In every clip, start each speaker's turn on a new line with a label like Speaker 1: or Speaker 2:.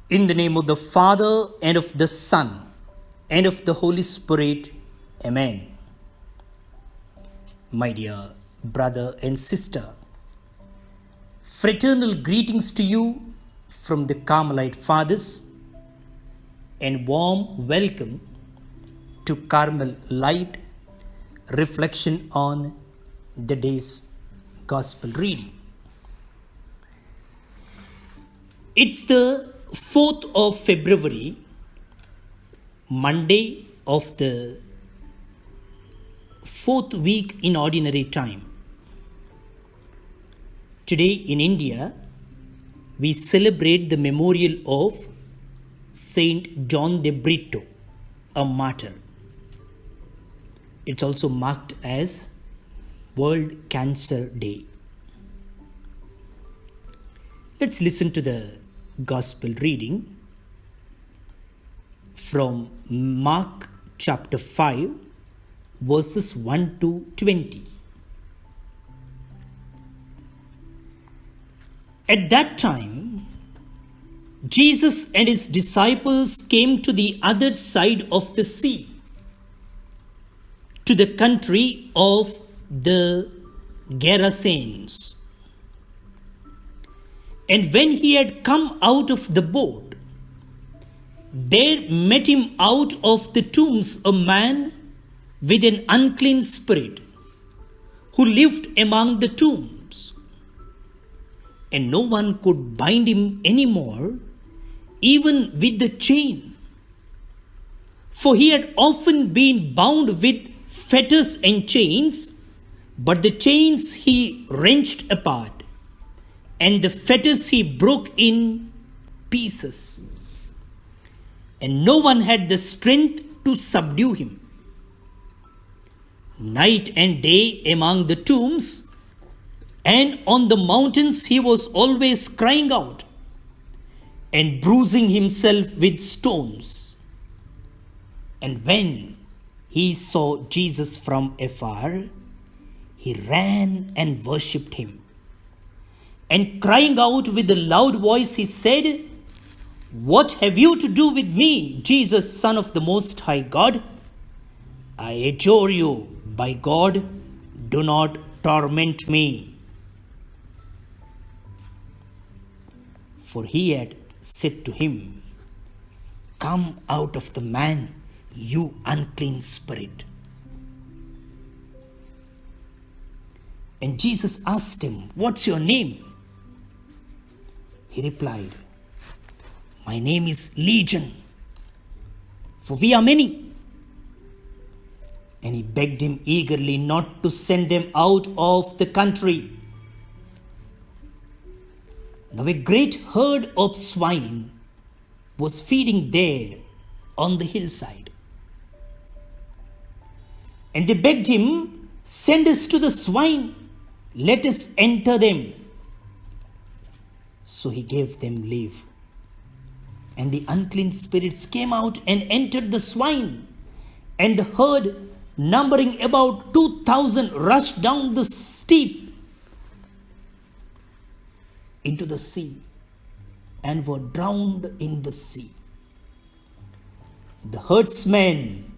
Speaker 1: In the name of the Father, and of the Son, and of the Holy Spirit. Amen. My dear brother and sister, fraternal greetings to you from the Carmelite Fathers, and warm welcome to Carmelite reflection on the day's Gospel reading. It's the 4th of February, Monday of the 4th week in ordinary time. Today in India, we celebrate the memorial of Saint John de Brito, a martyr. It's also marked as World Cancer Day. Let's listen to the Gospel reading from Mark chapter 5, verses 1 to 20. At that time, Jesus and his disciples came to the other side of the sea, to the country of the Gerasenes. And when he had come out of the boat, there met him out of the tombs a man with an unclean spirit, who lived among the tombs. And no one could bind him any more, even with the chain. For he had often been bound with fetters and chains, but the chains he wrenched apart, and the fetters he broke in pieces. And no one had the strength to subdue him. Night and day among the tombs and on the mountains he was always crying out and bruising himself with stones. And when he saw Jesus from afar, he ran and worshipped him. And crying out with a loud voice, he said, "What have you to do with me, Jesus, Son of the Most High God? I adjure you, by God, do not torment me." For he had said to him, "Come out of the man, you unclean spirit." And Jesus asked him, "What's your name?" He replied, "My name is Legion, for we are many." And he begged him eagerly not to send them out of the country. Now a great herd of swine was feeding there on the hillside. And they begged him, "Send us to the swine, let us enter them." So he gave them leave. And the unclean spirits came out and entered the swine. And the herd, numbering about 2,000, rushed down the steep into the sea and were drowned in the sea. The herdsmen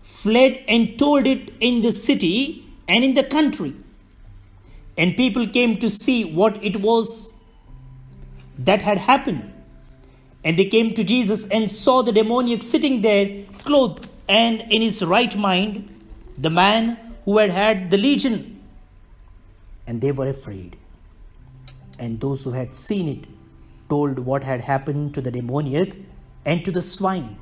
Speaker 1: fled and told it in the city and in the country. And people came to see what it was that had happened. And they came to Jesus and saw the demoniac sitting there, clothed and in his right mind, the man who had had the legion. And they were afraid. And those who had seen it told what had happened to the demoniac and to the swine.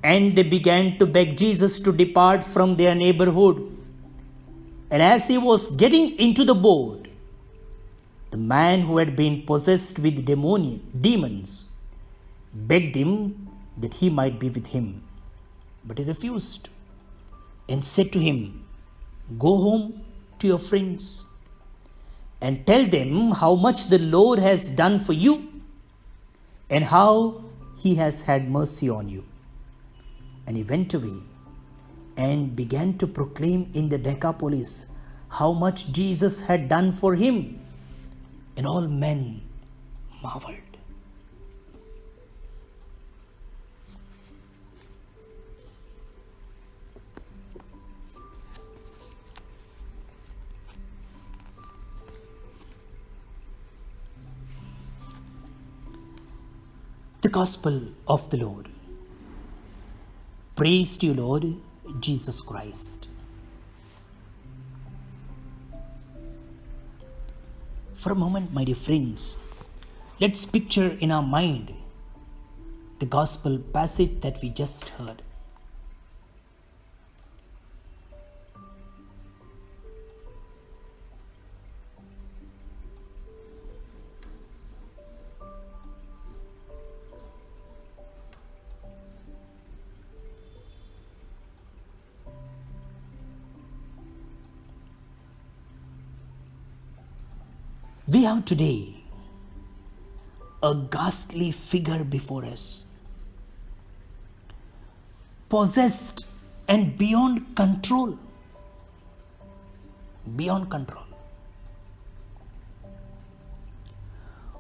Speaker 1: And they began to beg Jesus to depart from their neighborhood. And as he was getting into the boat, the man who had been possessed with demons begged him that he might be with him. But he refused and said to him, "Go home to your friends and tell them how much the Lord has done for you and how he has had mercy on you." And he went away and began to proclaim in the Decapolis how much Jesus had done for him. And all men marveled. The Gospel of the Lord. Praise to you, Lord Jesus Christ. For a moment, my dear friends, let's picture in our mind the Gospel passage that we just heard. We have today a ghastly figure before us, possessed and beyond control. Beyond control.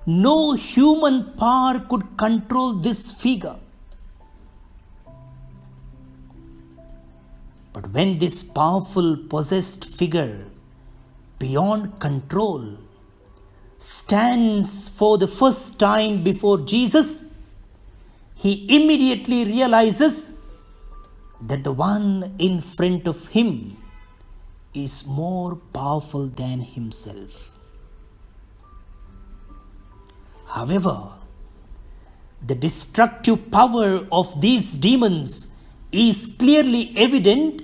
Speaker 1: No human power could control this figure. But when this powerful possessed figure, beyond control, stands for the first time before Jesus, he immediately realizes that the one in front of him is more powerful than himself. However, the destructive power of these demons is clearly evident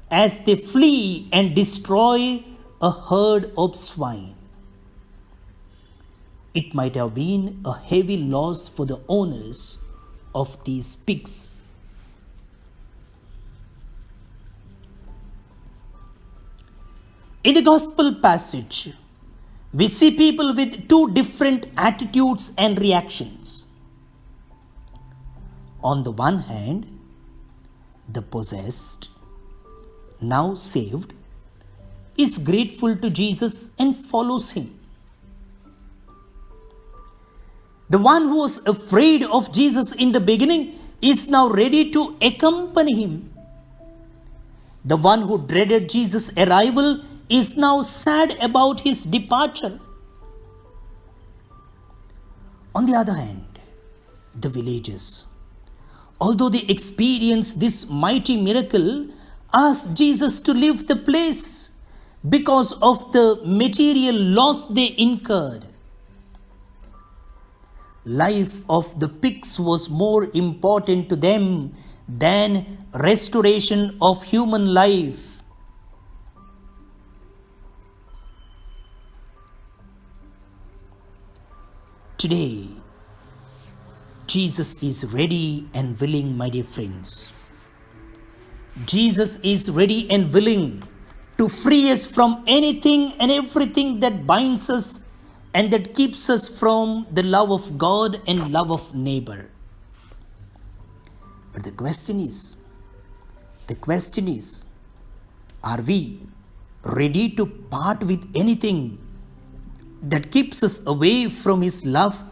Speaker 1: as they flee and destroy a herd of swine. It might have been a heavy loss for the owners of these pigs. In the Gospel passage, we see people with two different attitudes and reactions. On the one hand, the possessed, now saved, is grateful to Jesus and follows him. The one who was afraid of Jesus in the beginning is now ready to accompany him. The one who dreaded Jesus' arrival is now sad about his departure. On the other hand, the villagers, although they experienced this mighty miracle, asked Jesus to leave the place because of the material loss they incurred. Life of the pigs was more important to them than restoration of human life. Today, Jesus is ready and willing, my dear friends. Jesus is ready and willing to free us from anything and everything that binds us and that keeps us from the love of God and love of neighbor. But the question is, are we ready to part with anything that keeps us away from His love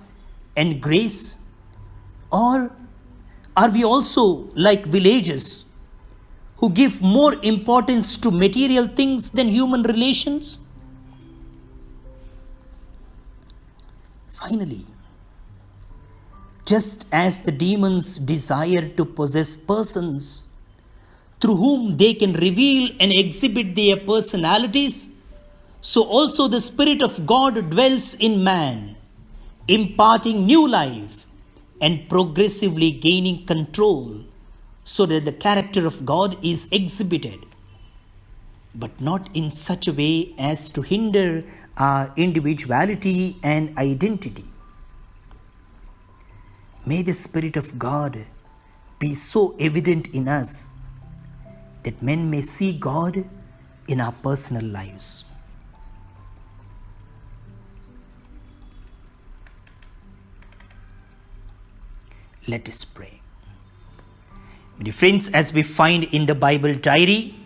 Speaker 1: and grace? Or are we also like villagers who give more importance to material things than human relations? Finally, just as the demons desire to possess persons through whom they can reveal and exhibit their personalities, so also the Spirit of God dwells in man, imparting new life and progressively gaining control so that the character of God is exhibited, but not in such a way as to hinder our individuality and identity. May the Spirit of God be so evident in us that men may see God in our personal lives. Let us pray. Dear friends, as we find in the Bible diary,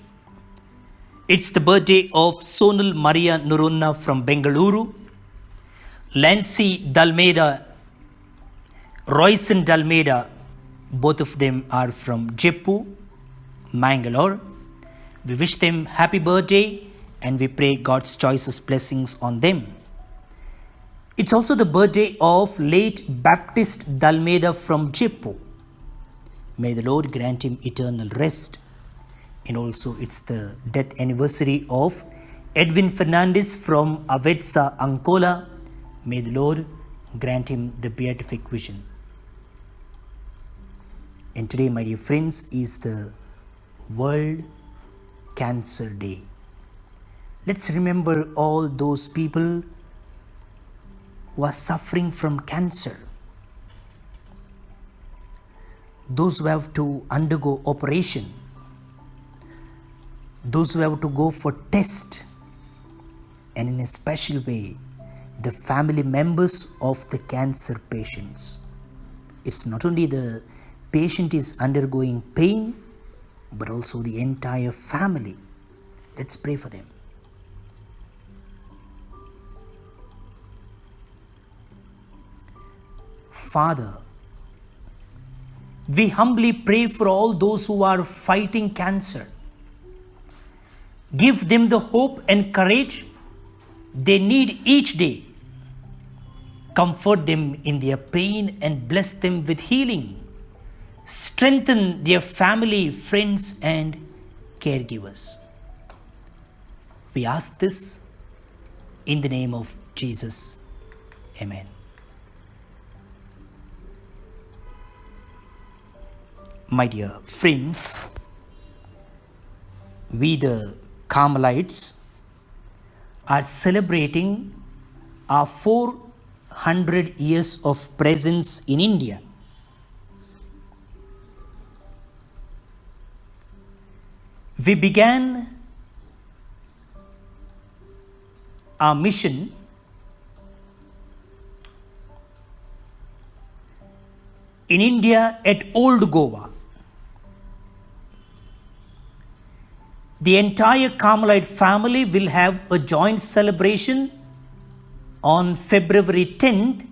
Speaker 1: it's the birthday of Sonal Maria Nurunna from Bengaluru, Lancy Dalmeda, Royson Dalmeda, both of them are from Jeppu, Mangalore. We wish them happy birthday and we pray God's choicest blessings on them. It's also the birthday of late Baptist Dalmeda from Jippo. May the Lord grant him eternal rest. And also it's the death anniversary of Edwin Fernandez from Avetsa, Angola. May the Lord grant him the beatific vision. And today, my dear friends, is the World Cancer Day. Let's remember all those people who are suffering from cancer. Those who have to undergo operation. Those who have to go for test. And in a special way, the family members of the cancer patients. It's not only the patient is undergoing pain, but also the entire family. Let's pray for them. Father, we humbly pray for all those who are fighting cancer. Give them the hope and courage they need each day. Comfort them in their pain and bless them with healing. Strengthen their family, friends, and caregivers. We ask this in the name of Jesus. Amen. My dear friends, we the Carmelites are celebrating our 400 years of presence in India. We began our mission in India at Old Goa. The entire Carmelite family will have a joint celebration on February 10th,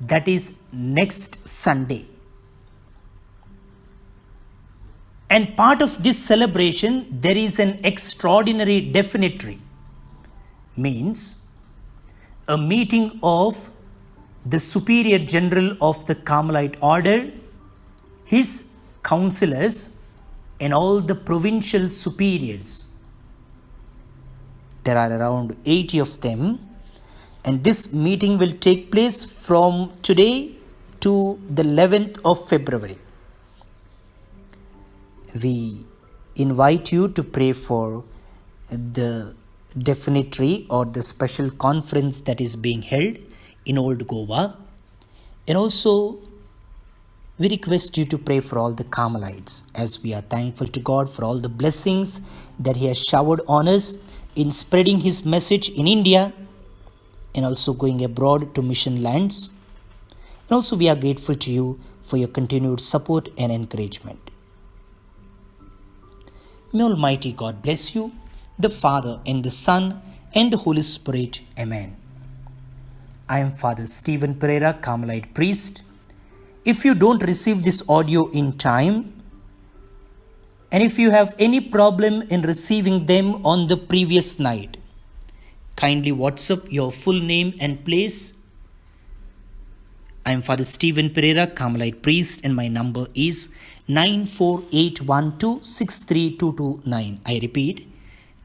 Speaker 1: that is next Sunday. And part of this celebration, there is an extraordinary definitory, means a meeting of the Superior General of the Carmelite Order, his counselors, and all the provincial superiors. There are around 80 of them, and this meeting will take place from today to the 11th of February. We invite you to pray for the definitory or the special conference that is being held in Old Goa, and also we request you to pray for all the Carmelites, as we are thankful to God for all the blessings that He has showered on us in spreading His message in India and also going abroad to mission lands. And also we are grateful to you for your continued support and encouragement. May Almighty God bless you, the Father and the Son and the Holy Spirit. Amen. I am Father Stephen Pereira, Carmelite priest. If you don't receive this audio in time, and if you have any problem in receiving them on the previous night, kindly WhatsApp your full name and place. I am Father Stephen Pereira, Carmelite priest, and my number is 9481263229. I repeat,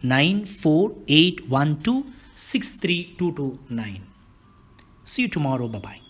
Speaker 1: 9481263229. See you tomorrow. Bye-bye.